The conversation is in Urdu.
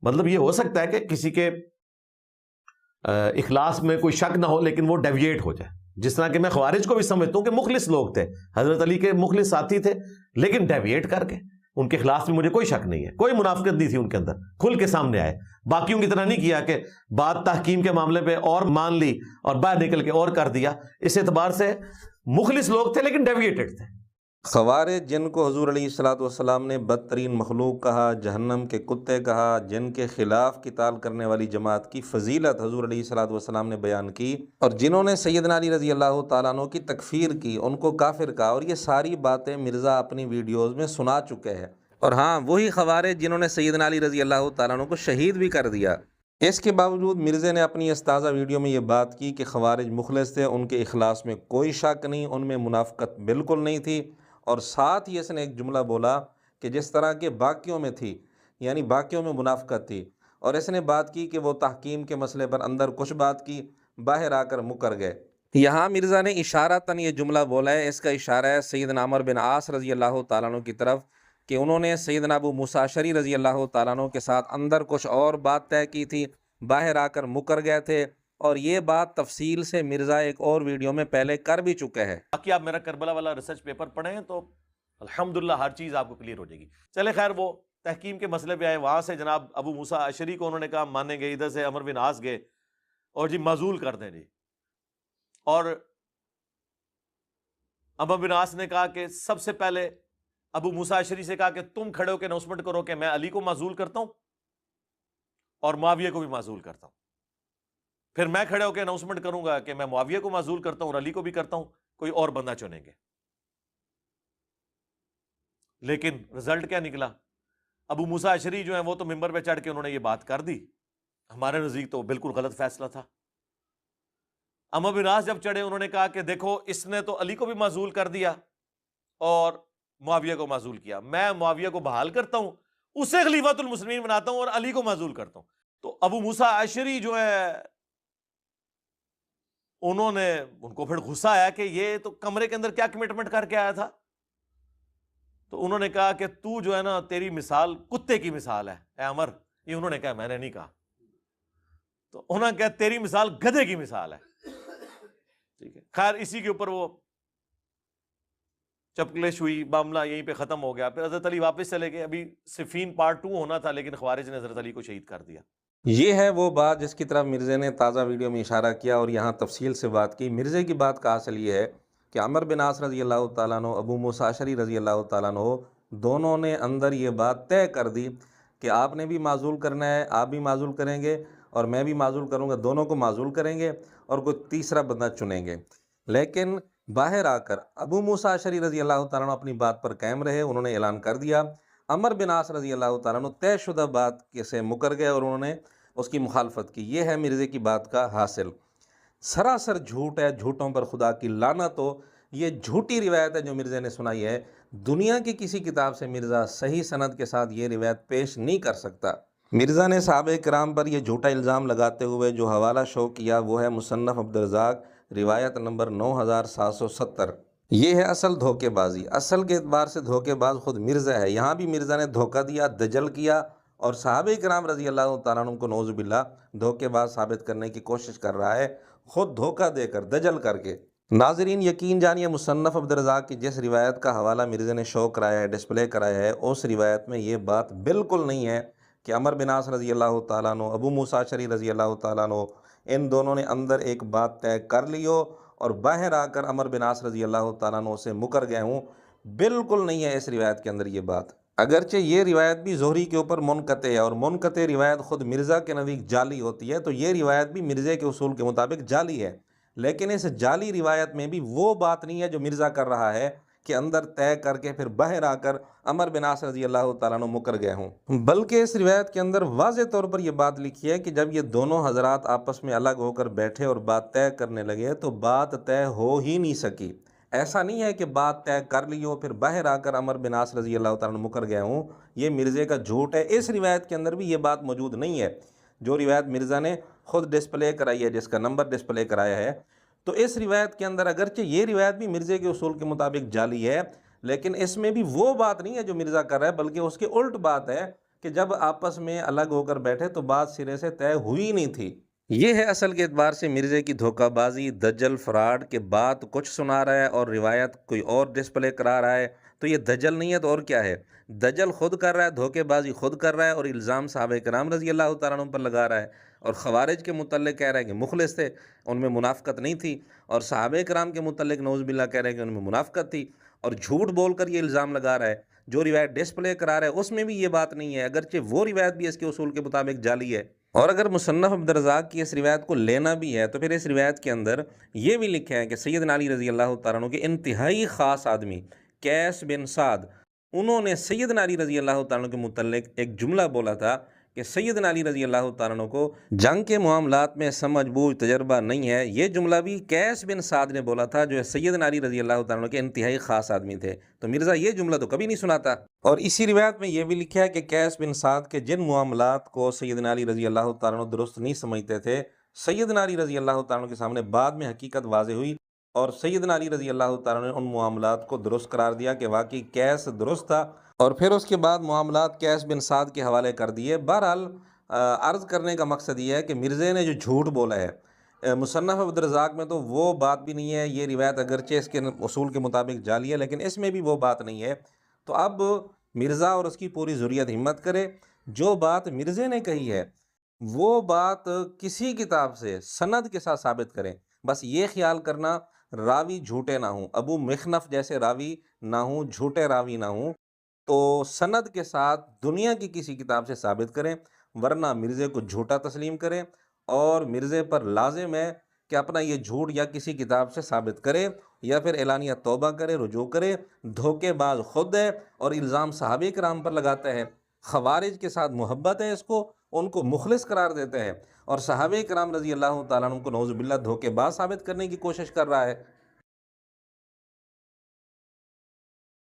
مطلب یہ ہو سکتا ہے کہ کسی کے اخلاص میں کوئی شک نہ ہو لیکن وہ ڈیویٹ ہو جائے، جس طرح کہ میں خوارج کو بھی سمجھتا ہوں کہ مخلص لوگ تھے، حضرت علی کے مخلص ساتھی تھے، لیکن ڈیویٹ کر کے ان کے اخلاص میں مجھے کوئی شک نہیں ہے، کوئی منافقت نہیں تھی ان کے اندر، کھل کے سامنے آئے، باقیوں کی طرح نہیں کیا کہ بات تحکیم کے معاملے پہ اور مان لی اور باہر نکل کے اور کر دیا۔ اس اعتبار سے مخلص لوگ تھے لیکن ڈیویٹڈ تھے۔ خوارج جن کو حضور علیہ الصلوۃ والسلام نے بدترین مخلوق کہا، جہنم کے کتے کہا، جن کے خلاف قتال کرنے والی جماعت کی فضیلت حضور علیہ الصلوۃ والسلام نے بیان کی، اور جنہوں نے سیدنا علی رضی اللہ تعالیٰ عنہ کی تکفیر کی، ان کو کافر کہا، اور یہ ساری باتیں مرزا اپنی ویڈیوز میں سنا چکے ہیں۔ اور ہاں، وہی خوارج جنہوں نے سیدنا علی رضی اللہ تعالیٰ عنہ کو شہید بھی کر دیا۔ اس کے باوجود مرزا نے اپنی اس تازہ ویڈیو میں یہ بات کی کہ خوارج مخلص تھے، ان کے اخلاص میں کوئی شک نہیں، ان میں منافقت بالکل نہیں تھی، اور ساتھ ہی اس نے ایک جملہ بولا کہ جس طرح کے باقیوں میں تھی، یعنی باقیوں میں منافقت تھی، اور اس نے بات کی کہ وہ تحکیم کے مسئلے پر اندر کچھ بات کی، باہر آ کر مکر گئے۔ یہاں مرزا نے اشارتاً یہ جملہ بولا ہے، اس کا اشارہ ہے سیدنا عمر بن عاص رضی اللہ تعالیٰ عنہ کی طرف کہ انہوں نے سیدنا ابو موسیٰ اشعری رضی اللہ تعالیٰ عنہ کے ساتھ اندر کچھ اور بات طے کی تھی، باہر آ کر مکر گئے تھے، اور یہ بات تفصیل سے مرزا ایک اور ویڈیو میں پہلے کر بھی چکے ہیں۔ باقی آپ میرا کربلا والا ریسرچ پیپر پڑھیں تو الحمدللہ ہر چیز آپ کو کلیئر ہو جائے گی۔ چلے خیر، وہ تحکیم کے مسئلے پہ آئے، وہاں سے جناب ابو موسیٰ اشعری کو انہوں نے کہا مانیں گے، ادھر سے عمر بن عاص گئے اور جی معزول کر دیں جی، اور عمر بن عاص نے کہا کہ سب سے پہلے ابو موسیٰ اشعری سے کہا کہ تم کھڑے ہو کے اناؤنسمنٹ کرو کہ میں علی کو معزول کرتا ہوں اور معاویہ کو بھی معزول کرتا ہوں، پھر میں کھڑے ہو کے اناؤنسمنٹ کروں گا کہ میں معاویہ کو معزول کرتا ہوں اور علی کو بھی کرتا ہوں، کوئی اور بندہ چنیں گے۔ لیکن رزلٹ کیا نکلا؟ ابو موسیٰ اشعری جو ہیں وہ تو ممبر پہ چڑھ کے انہوں نے یہ بات کر دی، ہمارے نزدیک تو بالکل غلط فیصلہ تھا۔ عمر بن عاص جب چڑھے، انہوں نے کہا کہ دیکھو اس نے تو علی کو بھی معزول کر دیا اور معاویہ کو معزول کیا، میں معاویہ کو بحال کرتا ہوں، اسے خلیفۃ المسلمین بناتا ہوں اور علی کو معزول کرتا ہوں۔ تو ابو موسیٰ اشعری جو ہے ان کو پھر غصہ آیا کہ یہ تو کمرے کے اندر کیا کمٹمنٹ کر کے آیا تھا، تو انہوں نے کہا کہ تو جو ہے نا، تیری مثال کتے کی مثال ہے اے عمر۔ یہ انہوں نے کہا، میں نے نہیں کہا۔ تو انہوں نے کہا تیری مثال گدھے کی مثال ہے۔ ٹھیک ہے، خیر اسی کے اوپر وہ چپکلش ہوئی، معاملہ یہیں پہ ختم ہو گیا۔ پھر حضرت علی واپس چلے گئے، ابھی صفین پارٹ 2 ہونا تھا لیکن خوارج نے حضرت علی کو شہید کر دیا۔ یہ ہے وہ بات جس کی طرف مرزا نے تازہ ویڈیو میں اشارہ کیا اور یہاں تفصیل سے بات کی۔ مرزا کی بات کا حاصل یہ ہے کہ عمر بن عاص رضی اللہ تعالیٰ عنہ، ابو موسیٰ اشعری رضی اللہ تعالیٰ عنہ، دونوں نے اندر یہ بات طے کر دی کہ آپ نے بھی معزول کرنا ہے، آپ بھی معزول کریں گے اور میں بھی معزول کروں گا، دونوں کو معزول کریں گے اور کوئی تیسرا بندہ چنیں گے۔ لیکن باہر آ کر ابو موسیٰ اشعری رضی اللہ تعالیٰ عنہ اپنی بات پر قائم رہے، انہوں نے اعلان کر دیا۔ عمر بن عاص رضی اللہ تعالیٰ عنہ طے شدہ بات سے مکر گئے اور انہوں نے اس کی مخالفت کی۔ یہ ہے مرزا کی بات کا حاصل۔ سراسر جھوٹ ہے، جھوٹوں پر خدا کی لعنت ہو۔ یہ جھوٹی روایت ہے جو مرزا نے سنائی ہے، دنیا کی کسی کتاب سے مرزا صحیح سند کے ساتھ یہ روایت پیش نہیں کر سکتا۔ مرزا نے صحابہ کرام پر یہ جھوٹا الزام لگاتے ہوئے جو حوالہ شو کیا وہ ہے مصنف عبدالرزاق، روایت نمبر 9770۔ یہ ہے اصل دھوکے بازی۔ اصل کے اعتبار سے دھوکے باز خود مرزا ہے۔ یہاں بھی مرزا نے دھوکہ دیا، دجل کیا، اور صحابہ کرام رضی اللہ تعالیٰ عنہ کو نعوذ باللہ دھوکے باز ثابت کرنے کی کوشش کر رہا ہے، خود دھوکہ دے کر، دجل کر کے۔ ناظرین یقین جانیے، مصنف عبدالرزاق کی جس روایت کا حوالہ مرزا نے شو کرایا ہے، ڈسپلے کرایا ہے، اس روایت میں یہ بات بالکل نہیں ہے کہ عمر بن عاص رضی اللہ تعالیٰ عنہ، ابو موسیٰ اشعری رضی اللہ تعالیٰ عنہ، ان دونوں نے اندر ایک بات طے کر لی ہو اور باہر آ کر عمر بن عاص رضی اللہ تعالیٰ عنہ سے مکر گئے ہوں۔ بالکل نہیں ہے اس روایت کے اندر یہ بات۔ اگرچہ یہ روایت بھی زہری کے اوپر منقطع ہے، اور منقطع روایت خود مرزا کے نزدیک جعلی ہوتی ہے، تو یہ روایت بھی مرزا کے اصول کے مطابق جعلی ہے، لیکن اس جعلی روایت میں بھی وہ بات نہیں ہے جو مرزا کر رہا ہے کہ اندر طے کر کے پھر باہر آ کر عمر بن عاص رضی اللہ تعالیٰ عنہ مکر گئے ہوں، بلکہ اس روایت کے اندر واضح طور پر یہ بات لکھی ہے کہ جب یہ دونوں حضرات آپس میں الگ ہو کر بیٹھے اور بات طے کرنے لگے تو بات طے ہو ہی نہیں سکی۔ ایسا نہیں ہے کہ بات طے کر لی ہو پھر باہر آ کر عمر بن عاص رضی اللہ تعالیٰ عنہ مکر گئے ہوں، یہ مرزا کا جھوٹ ہے۔ اس روایت کے اندر بھی یہ بات موجود نہیں ہے جو روایت مرزا نے خود ڈسپلے کرائی ہے، جس کا نمبر ڈسپلے کرایا ہے۔ تو اس روایت کے اندر اگرچہ یہ روایت بھی مرزا کے اصول کے مطابق جعلی ہے، لیکن اس میں بھی وہ بات نہیں ہے جو مرزا کر رہا ہے، بلکہ اس کے الٹ بات ہے کہ جب آپس میں الگ ہو کر بیٹھے تو بات سرے سے طے ہوئی نہیں تھی۔ یہ ہے اصل کے اعتبار سے مرزے کی دھوکہ بازی، دجل، فراڈ کے بات کچھ سنا رہا ہے اور روایت کوئی اور ڈسپلے کرا رہا ہے۔ تو یہ دجل نہیں ہے تو اور کیا ہے؟ دجل خود کر رہا ہے، دھوکے بازی خود کر رہا ہے، اور الزام صحابہ کرام رضی اللہ تعالیٰ عنہ پر لگا رہا ہے، اور خوارج کے متعلق کہہ رہا ہے کہ مخلص تھے، ان میں منافقت نہیں تھی، اور صحابہ کرام کے متعلق نعوذ باللہ کہہ رہے ہیں کہ ان میں منافقت تھی، اور جھوٹ بول کر یہ الزام لگا رہا ہے۔ جو روایت ڈسپلے کرا رہا ہے اس میں بھی یہ بات نہیں ہے، اگرچہ وہ روایت بھی اس کے اصول کے مطابق جعلی ہے۔ اور اگر مصنف عبدالرزاق کی اس روایت کو لینا بھی ہے تو پھر اس روایت کے اندر یہ بھی لکھا ہے کہ سیدنا علی رضی اللہ تعالیٰ عنہ کے انتہائی خاص آدمی قیس بن سعد، انہوں نے سیدنا علی رضی اللہ تعالیٰ عنہ کے متعلق ایک جملہ بولا تھا کہ سیدنا علی رضی اللہ تعالیٰ عنہ کو جنگ کے معاملات میں سمجھ بوجھ تجربہ نہیں ہے۔ یہ جملہ بھی قیس بن سعد نے بولا تھا، جو سیدنا علی رضی اللہ تعالیٰ عنہ کے انتہائی خاص آدمی تھے۔ تو مرزا یہ جملہ تو کبھی نہیں سناتا۔ اور اسی روایت میں یہ بھی لکھا ہے کہ قیس بن سعد کے جن معاملات کو سیدنا علی رضی اللہ تعالیٰ عنہ درست نہیں سمجھتے تھے، سیدنا علی رضی اللہ تعالیٰ عنہ کے سامنے بعد میں حقیقت واضح ہوئی، اور سیدنا علی رضی اللہ تعالیٰ عنہ نے ان معاملات کو درست قرار دیا کہ واقعی قیس درست تھا، اور پھر اس کے بعد معاملات قیس بن سعد کے حوالے کر دیے۔ بہرحال عرض کرنے کا مقصد یہ ہے کہ مرزے نے جو جھوٹ بولا ہے، مصنف عبدالرزاق میں تو وہ بات بھی نہیں ہے، یہ روایت اگرچہ اس کے اصول کے مطابق جعلی ہے لیکن اس میں بھی وہ بات نہیں ہے۔ تو اب مرزا اور اس کی پوری ذریت ہمت کرے، جو بات مرزے نے کہی ہے وہ بات کسی کتاب سے سند کے ساتھ ثابت کریں۔ بس یہ خیال کرنا راوی جھوٹے نہ ہوں، ابو مخنف جیسے راوی نہ ہوں، جھوٹے راوی نہ ہوں، تو سند کے ساتھ دنیا کی کسی کتاب سے ثابت کریں، ورنہ مرزے کو جھوٹا تسلیم کریں، اور مرزے پر لازم ہے کہ اپنا یہ جھوٹ یا کسی کتاب سے ثابت کرے یا پھر اعلانیہ توبہ کرے، رجوع کرے۔ دھوکے باز خود ہے اور الزام صحابہ کرام پر لگاتا ہے، خوارج کے ساتھ محبت ہے اس کو، ان کو مخلص قرار دیتے ہیں، اور صحابہ کرام رضی اللہ تعالیٰ عنہ کو نعوذ باللہ دھوکے باز ثابت کرنے کی کوشش کر رہا ہے۔